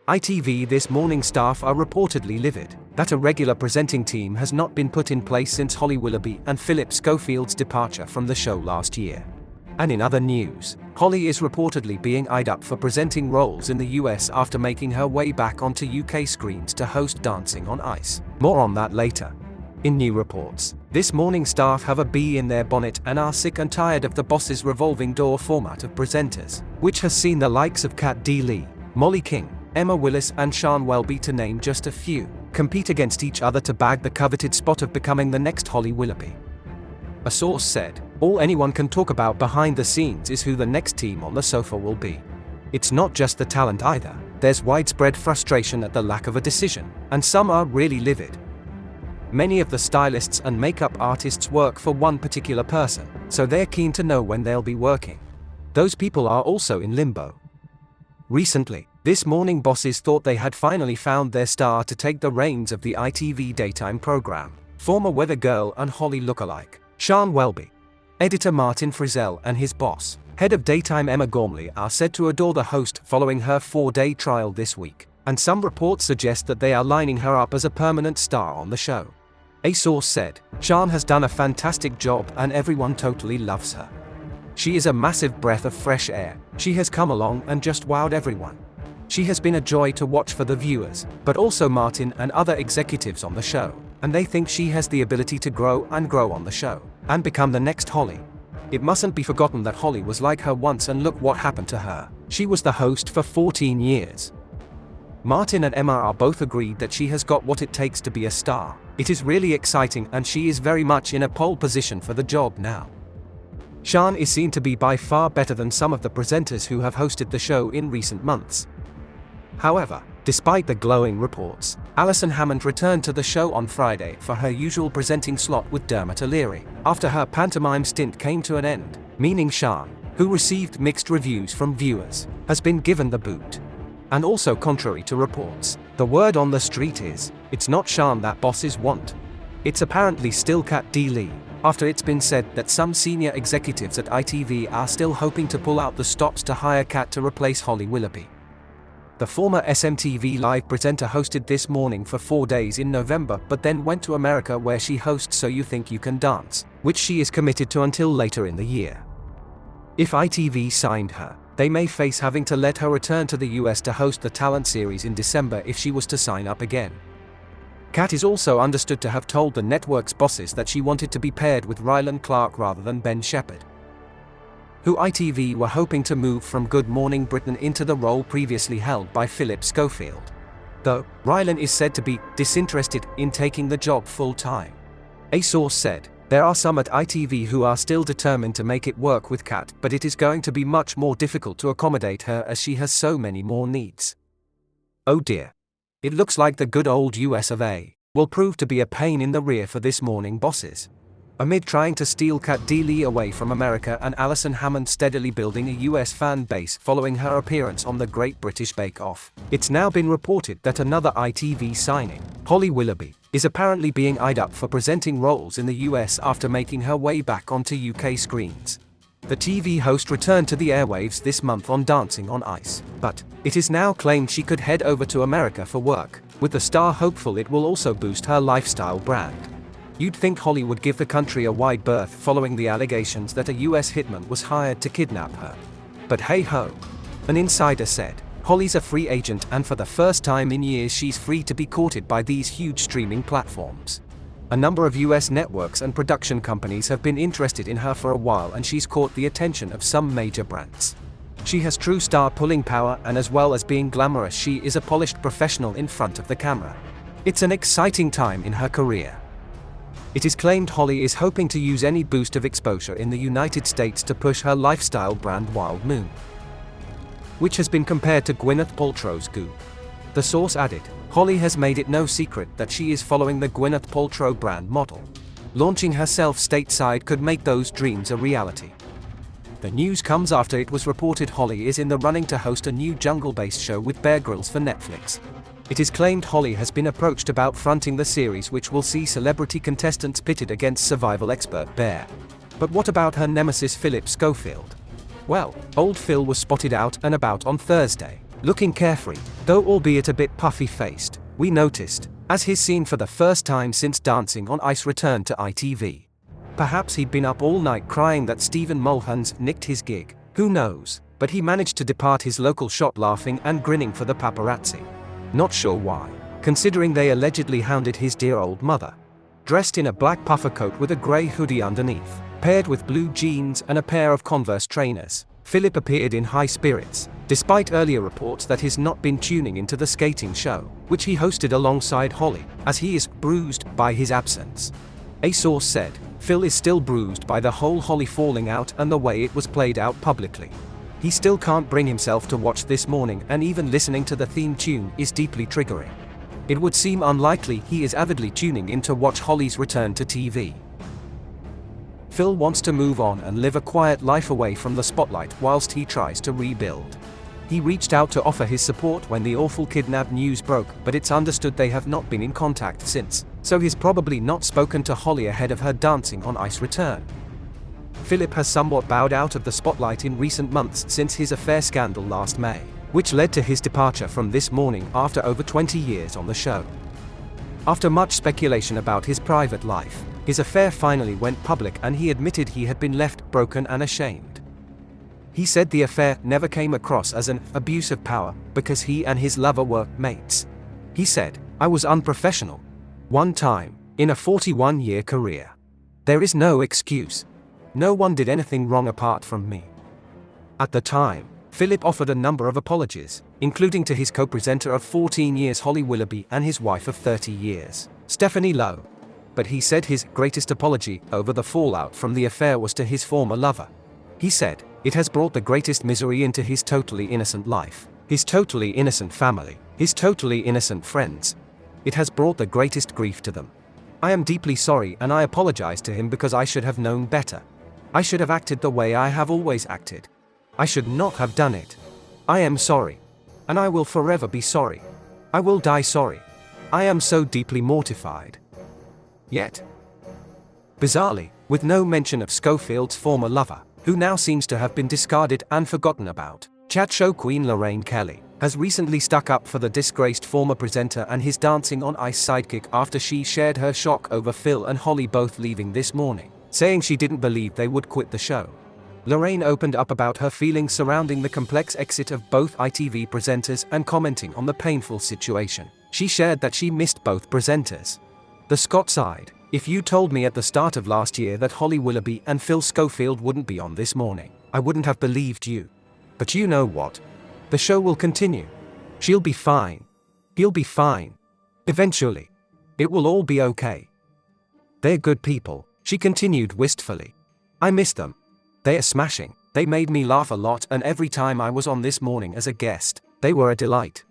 ITV This Morning staff are reportedly livid that a regular presenting team has not been put in place since Holly Willoughby and Phillip Schofield's departure from the show last year. And in other news, Holly is reportedly being eyed up for presenting roles in the US after making her way back onto UK screens to host Dancing on Ice. More on that later. In new reports, This Morning staff have a bee in their bonnet and are sick and tired of the boss's revolving door format of presenters, which has seen the likes of Deeley, Mollie King, Emma Willis and Sian Welby, to name just a few, compete against each other to bag the coveted spot of becoming the next Holly Willoughby. A source said, "All anyone can talk about behind the scenes is who the next team on the sofa will be. It's not just the talent either, there's widespread frustration at the lack of a decision, and some are really livid. Many of the stylists and makeup artists work for one particular person, so they're keen to know when they'll be working. Those people are also in limbo." Recently, This Morning bosses thought they had finally found their star to take the reins of the ITV daytime program. Former weather girl and Holly lookalike, Sian Welby. Editor Martin Frizzell and his boss, head of daytime Emma Gormley, are said to adore the host following her 4-day trial this week, and some reports suggest that they are lining her up as a permanent star on the show. A source said, "Sian has done a fantastic job and everyone totally loves her. She is a massive breath of fresh air, she has come along and just wowed everyone. She has been a joy to watch for the viewers, but also Martin and other executives on the show, and they think she has the ability to grow on the show, and become the next Holly. It mustn't be forgotten that Holly was like her once and look what happened to her. She was the host for 14 years. Martin and Emma are both agreed that she has got what it takes to be a star. It is really exciting and she is very much in a pole position for the job now." Sian is seen to be by far better than some of the presenters who have hosted the show in recent months. However, despite the glowing reports, Alison Hammond returned to the show on Friday for her usual presenting slot with Dermot O'Leary, after her pantomime stint came to an end, meaning Sian, who received mixed reviews from viewers, has been given the boot. And also, contrary to reports, the word on the street is, it's not Sian that bosses want. It's apparently still Deeley, after it's been said that some senior executives at ITV are still hoping to pull out the stops to hire Kat to replace Holly Willoughby. The former SMTV Live presenter hosted This Morning for 4 days in November but then went to America where she hosts So You Think You Can Dance, which she is committed to until later in the year. If ITV signed her, they may face having to let her return to the US to host the talent series in December if she was to sign up again. Kat is also understood to have told the network's bosses that she wanted to be paired with Rylan Clark rather than Ben Shepherd, who ITV were hoping to move from Good Morning Britain into the role previously held by Phillip Schofield. Though, Rylan is said to be disinterested in taking the job full-time. A source said, "There are some at ITV who are still determined to make it work with Kat, but it is going to be much more difficult to accommodate her as she has so many more needs." Oh dear. It looks like the good old US of A will prove to be a pain in the rear for This Morning bosses. Amid trying to steal Deeley away from America and Alison Hammond steadily building a US fan base following her appearance on the Great British Bake Off, it's now been reported that another ITV signing, Holly Willoughby, is apparently being eyed up for presenting roles in the US after making her way back onto UK screens. The TV host returned to the airwaves this month on Dancing on Ice, but it is now claimed she could head over to America for work, with the star hopeful it will also boost her lifestyle brand. You'd think Holly would give the country a wide berth following the allegations that a US hitman was hired to kidnap her. But hey-ho. An insider said, Holly's a free agent and for the first time in years she's free to be courted by these huge streaming platforms. A number of US networks and production companies have been interested in her for a while and she's caught the attention of some major brands. She has true star-pulling power and as well as being glamorous she is a polished professional in front of the camera. It's an exciting time in her career. It is claimed Holly is hoping to use any boost of exposure in the United States to push her lifestyle brand Wild Moon, which has been compared to Gwyneth Paltrow's Goop. The source added, Holly has made it no secret that she is following the Gwyneth Paltrow brand model. Launching herself stateside could make those dreams a reality. The news comes after it was reported Holly is in the running to host a new jungle-based show with Bear Grylls for Netflix. It is claimed Holly has been approached about fronting the series, which will see celebrity contestants pitted against survival expert Bear. But what about her nemesis Phillip Schofield? Well, old Phil was spotted out and about on Thursday, looking carefree, though albeit a bit puffy-faced, we noticed, as his scene for the first time since Dancing on Ice returned to ITV. Perhaps he'd been up all night crying that Stephen Mulhern's nicked his gig, who knows, but he managed to depart his local shop laughing and grinning for the paparazzi. Not sure why, considering they allegedly hounded his dear old mother. Dressed in a black puffer coat with a grey hoodie underneath, paired with blue jeans and a pair of Converse trainers, Phillip appeared in high spirits, despite earlier reports that he's not been tuning into the skating show, which he hosted alongside Holly, as he is bruised by his absence. A source said, Phil is still bruised by the whole Holly falling out and the way it was played out publicly. He still can't bring himself to watch This Morning, and even listening to the theme tune is deeply triggering. It would seem unlikely he is avidly tuning in to watch Holly's return to TV. Phil wants to move on and live a quiet life away from the spotlight whilst he tries to rebuild. He reached out to offer his support when the awful kidnap news broke, but it's understood they have not been in contact since, so he's probably not spoken to Holly ahead of her Dancing on Ice return. Phillip has somewhat bowed out of the spotlight in recent months since his affair scandal last May, which led to his departure from This Morning after over 20 years on the show. After much speculation about his private life, his affair finally went public and he admitted he had been left broken and ashamed. He said the affair never came across as an abuse of power because he and his lover were mates. He said, I was unprofessional. One time, in a 41-year career. There is no excuse. No one did anything wrong apart from me. At the time, Phillip offered a number of apologies, including to his co-presenter of 14 years Holly Willoughby and his wife of 30 years, Stephanie Lowe. But he said his greatest apology over the fallout from the affair was to his former lover. He said, it has brought the greatest misery into his totally innocent life, his totally innocent family, his totally innocent friends. It has brought the greatest grief to them. I am deeply sorry and I apologize to him because I should have known better. I should have acted the way I have always acted. I should not have done it. I am sorry. And I will forever be sorry. I will die sorry. I am so deeply mortified. Yet, bizarrely, with no mention of Schofield's former lover, who now seems to have been discarded and forgotten about, chat show queen Lorraine Kelly has recently stuck up for the disgraced former presenter and his Dancing on Ice sidekick after she shared her shock over Phil and Holly both leaving This Morning, saying she didn't believe they would quit the show. Lorraine opened up about her feelings surrounding the complex exit of both ITV presenters and commenting on the painful situation. She shared that she missed both presenters. The Scot sighed, if you told me at the start of last year that Holly Willoughby and Phil Schofield wouldn't be on This Morning, I wouldn't have believed you. But you know what? The show will continue. She'll be fine. He'll be fine. Eventually. It will all be okay. They're good people, she continued wistfully. I miss them. They are smashing. They made me laugh a lot, and every time I was on This Morning as a guest, they were a delight.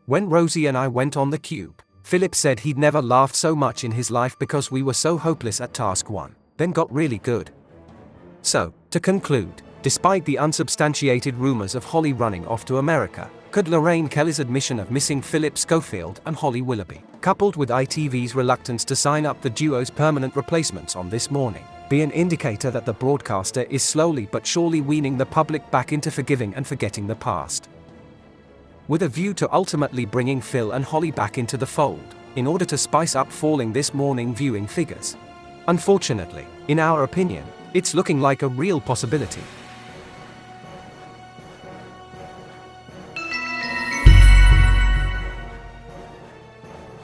When Rosie and I went on the Cube, Phillip said he'd never laughed so much in his life because we were so hopeless at task one, then got really good. So, to conclude, despite the unsubstantiated rumors of Holly running off to America, could Lorraine Kelly's admission of missing Phillip Schofield and Holly Willoughby, coupled with ITV's reluctance to sign up the duo's permanent replacements on This Morning, be an indicator that the broadcaster is slowly but surely weaning the public back into forgiving and forgetting the past? With a view to ultimately bringing Phil and Holly back into the fold, in order to spice up falling This Morning viewing figures. Unfortunately, in our opinion, it's looking like a real possibility.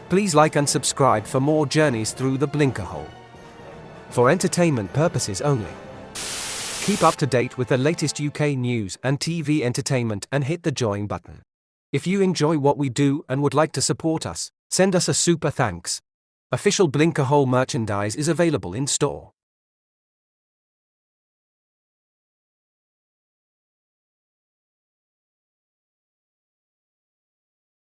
Please like and subscribe for more journeys through the blinker hole. For entertainment purposes only. Keep up to date with the latest UK news and TV entertainment and hit the join button. If you enjoy what we do and would like to support us, send us a super thanks. Official Blinker Hole merchandise is available in store.